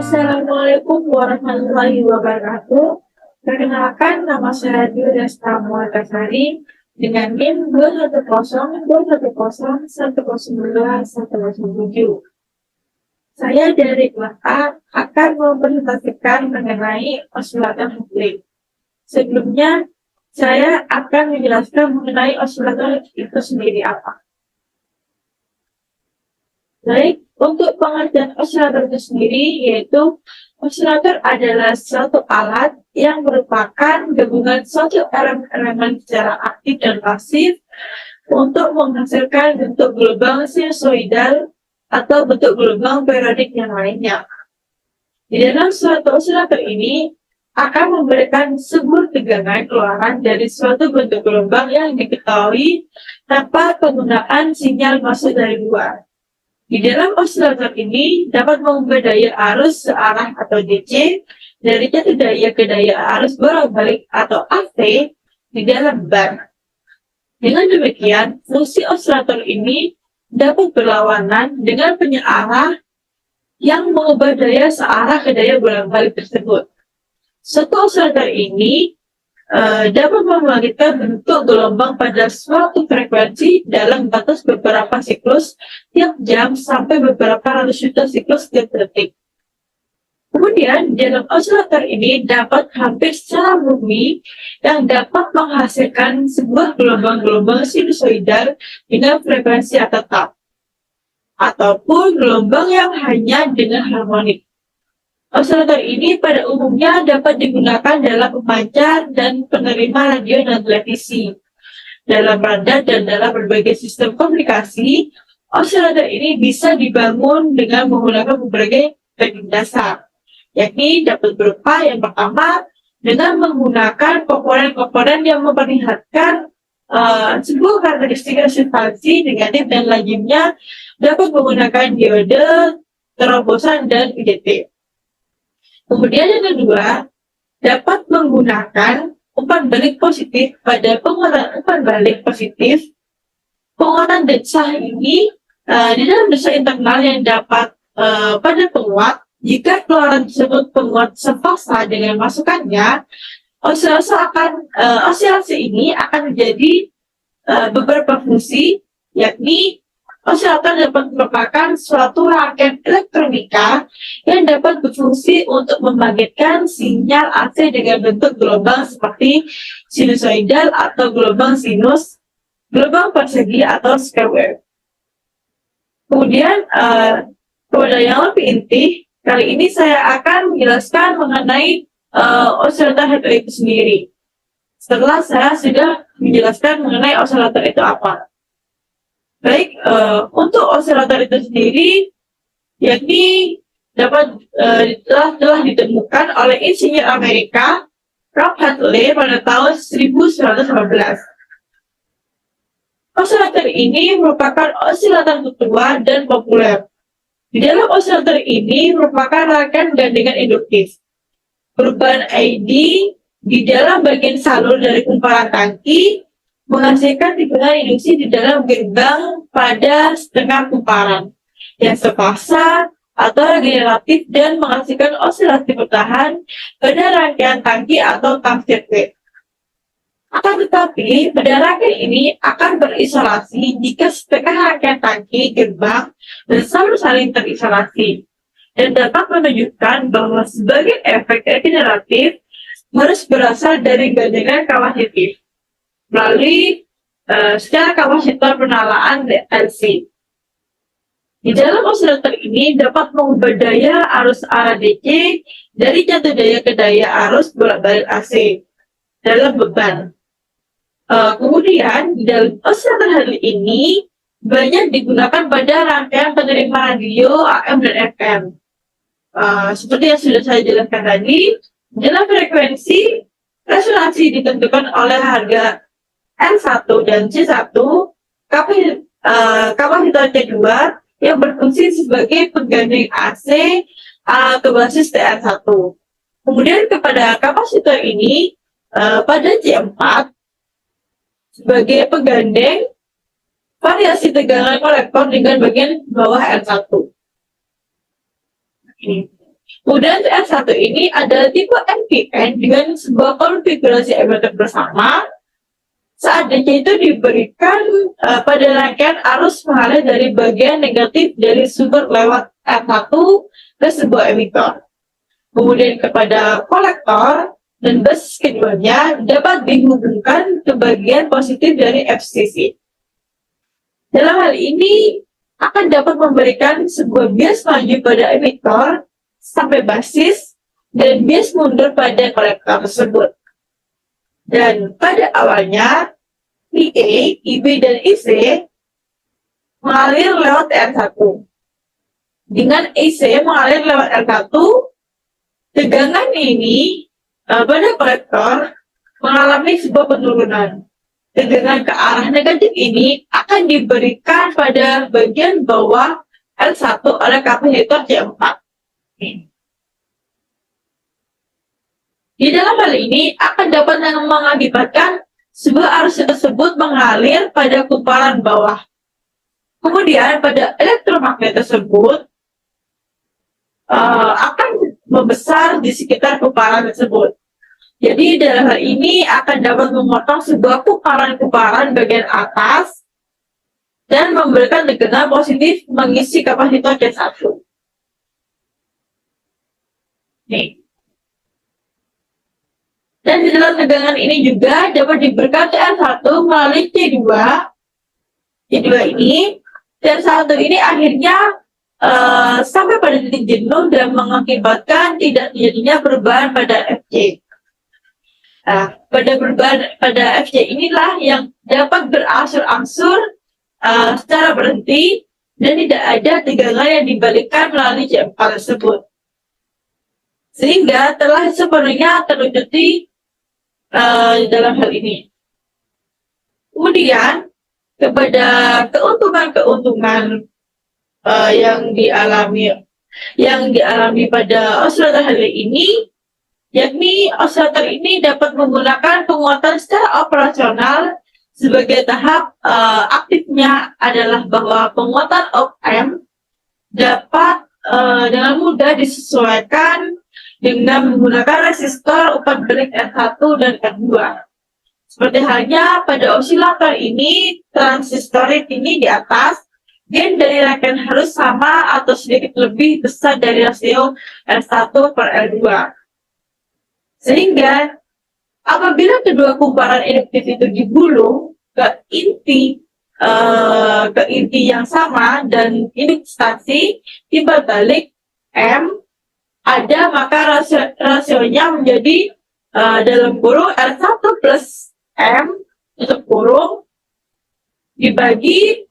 Assalamualaikum warahmatullahi wabarakatuh. Perkenalkan, nama saya Dwi Desta Muatasari dengan NIM 2102101021007. Saya dari kelas A akan mempresentasikan mengenai osilator Hookery. Sebelumnya, saya akan menjelaskan mengenai osilator itu sendiri apa. Baik, untuk pengertian osilator itu sendiri, yaitu osilator adalah suatu alat yang merupakan gabungan suatu elemen-elemen secara aktif dan pasif untuk menghasilkan bentuk gelombang sinusoidal atau bentuk gelombang periodik yang lainnya. Di dalam suatu osilator ini akan memberikan sebuah tegangan keluaran dari suatu bentuk gelombang yang diketahui tanpa penggunaan sinyal masuk dari luar. Di dalam osilator ini dapat mengubah daya arus searah atau DC dari jatuh daya ke daya arus bolak-balik atau AC di dalam ban. Dengan demikian, fungsi osilator ini dapat berlawanan dengan penyearah yang mengubah daya searah ke daya bolak-balik tersebut. Suatu osilator ini dapat membangkitkan bentuk gelombang pada suatu frekuensi dalam batas beberapa siklus tiap jam sampai beberapa ratus juta siklus tiap detik. Kemudian, dalam osilator ini dapat hampir secara murni yang dapat menghasilkan sebuah gelombang-gelombang sinusoidal dengan frekuensi yang tetap, ataupun gelombang yang hanya dengan harmonik. Osilator ini pada umumnya dapat digunakan dalam pemancar dan penerima radio dan televisi. Dalam radar dan dalam berbagai sistem komunikasi, osilator ini bisa dibangun dengan menggunakan berbagai teknik dasar, yakni dapat berupa yang pertama dengan menggunakan komponen-komponen yang memperlihatkan sebuah karakteristik resistansi negatif dan lazimnya dapat menggunakan diode, terobosan, dan IDT. Kemudian yang kedua, dapat menggunakan umpan balik positif pada penguatan umpan balik positif. Penguatan desah ini di dalam desah internal yang dapat pada penguat, jika keluaran tersebut penguat sefasa dengan masukannya, osilasi ini akan menjadi beberapa fungsi, yakni osilator dapat merupakan suatu rangkaian elektronika yang dapat berfungsi untuk membangkitkan sinyal AC dengan bentuk gelombang seperti sinusoidal atau gelombang sinus, gelombang persegi atau square wave. Kemudian, pada yang lebih inti, kali ini saya akan menjelaskan mengenai osilator Hookery itu sendiri. Setelah saya sudah menjelaskan mengenai osilator itu apa. Baik, untuk osilator itu sendiri, yakni telah ditemukan oleh insinyur Amerika Rob Hadley pada tahun 1915. Osilator ini merupakan osilator tertua dan populer. Di dalam osilator ini merupakan rangkaian gandengan induktif. Perubahan ID di dalam bagian salur dari kumparan tangki menghasilkan tikungan induksi di dalam gerbang pada setengah kumparan yang sefasa atau regeneratif dan menghasilkan osilasi bertahan pada rangkaian tangki atau tank sirkuit. Akan tetapi, pada rangkaian ini akan berisolasi jika setengah rangkaian tangki, gerbang, dan salur saling terisolasi, dan dapat menunjukkan bahwa sebagian efek regeneratif harus berasal dari gandengan kapasitif melalui secara kapasitor penalaan LC. Di dalam osilator ini dapat mengubah daya arus arah DC dari jatuh daya ke daya arus bolak-balik AC dalam beban. Kemudian di dalam osilator Hookery ini banyak digunakan pada rangkaian penerima radio AM dan FM. Seperti yang sudah saya jelaskan tadi, dalam frekuensi resonansi ditentukan oleh harga N1 dan C1, kapasitor C2 yang berfungsi sebagai penggandeng AC ke basis TR1. Kemudian kepada kapasitor ini pada C4 sebagai penggandeng variasi tegangan kolektor dengan bagian bawah N1. Kemudian R1 ini adalah tipe NPN dengan sebuah konfigurasi embedded bersama. Saat DC itu diberikan pada rangkaian arus mengalir dari bagian negatif dari sumber lewat R1 ke sebuah emitor. Kemudian kepada kolektor dan bus keduanya dapat dihubungkan ke bagian positif dari FCC. Dalam hal ini akan dapat memberikan sebuah bias maju pada emitor sampai basis dan bias mundur pada kolektor tersebut. Dan pada awalnya PA, IB, dan IC mengalir lewat R1. Dengan IC mengalir lewat R1, tegangan ini pada kolektor mengalami sebuah penurunan. Tegangan ke arah negatif ini akan diberikan pada bagian bawah L1 oleh kapasitor C4. Di dalam hal ini akan dapat mengakibatkan sebuah arus tersebut mengalir pada kumparan bawah. Kemudian pada elektromagnet tersebut akan membesar di sekitar kumparan tersebut. Jadi dalam hal ini akan dapat memotong sebuah kumparan-kumparan bagian atas dan memberikan tegangan positif mengisi kapasitor C1. Nih. Dan di dalam tegangan ini juga dapat diberikan TR1 melalui C2. C2 ini, TR1 ini akhirnya sampai pada titik jenuh dan mengakibatkan tidak terjadinya perubahan pada FC. Nah, pada FC inilah yang dapat berangsur-angsur secara berhenti dan tidak ada tegangan yang dibalikkan melalui C4 tersebut. Sehingga telah sepenuhnya terwujudi dalam hal ini. Kemudian kepada keuntungan-keuntungan yang dialami pada oscillator Halley ini, yakni oscillator ini dapat menggunakan penguatan secara operasional. Sebagai tahap aktifnya adalah bahwa penguatan op-amp dapat dengan mudah disesuaikan dengan menggunakan resistor umpan balik R1 dan R2. Seperti halnya pada osilator ini, transistor ini di atas, gain dari rangkaian harus sama atau sedikit lebih besar dari rasio R1 per R2. Sehingga apabila kedua kumparan induktif itu digulung ke inti yang sama dan ini instansi timbal balik M ada, maka rasionya menjadi dalam kurung R1 plus M tutup kurung dibagi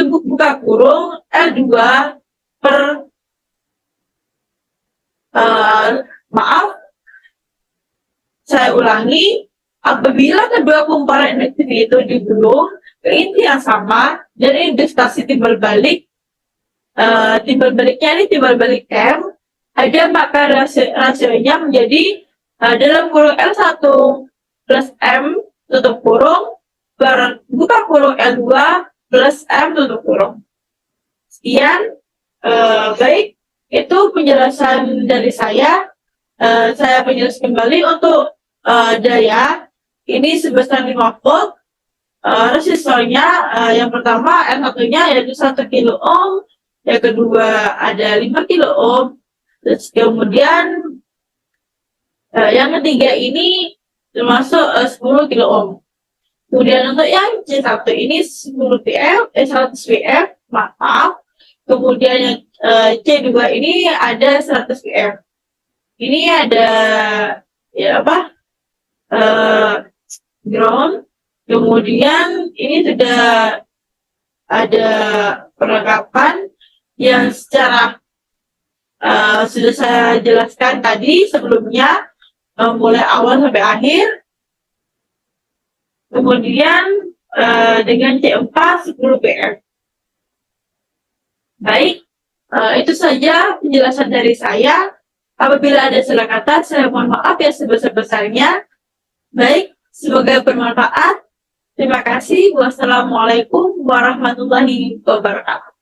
buka kurung R2 per maaf, saya ulangi, apabila kedua kumparan induktif itu digulung ke inti yang sama dan industasi timbal baliknya ini timbal balik M ada, maka rasionya menjadi dalam kurung L1 plus M tutup kurung per buka kurung L2 plus M tutup kurung. Sekian, baik, itu penjelasan dari saya. Saya menjelaskan kembali untuk daya ini sebesar 5 volt. Resistornya yang pertama R1-nya yaitu 1 kilo ohm, yang kedua ada 5 kilo ohm. Terus kemudian yang ketiga ini termasuk 10 kilo ohm. Kemudian untuk yang C1 ini 10 VF, 100 VF, maaf. Kemudian yang C2 ini ada 100 VF. Ini ada ground. Kemudian ini sudah ada perlengkapan yang secara sudah saya jelaskan tadi sebelumnya, mulai awal sampai akhir. Kemudian dengan C4 10 PR. Baik, itu saja penjelasan dari saya. Apabila ada salah kata, saya mohon maaf ya sebesar-besarnya. Baik, semoga bermanfaat. Terima kasih. Wassalamualaikum warahmatullahi wabarakatuh.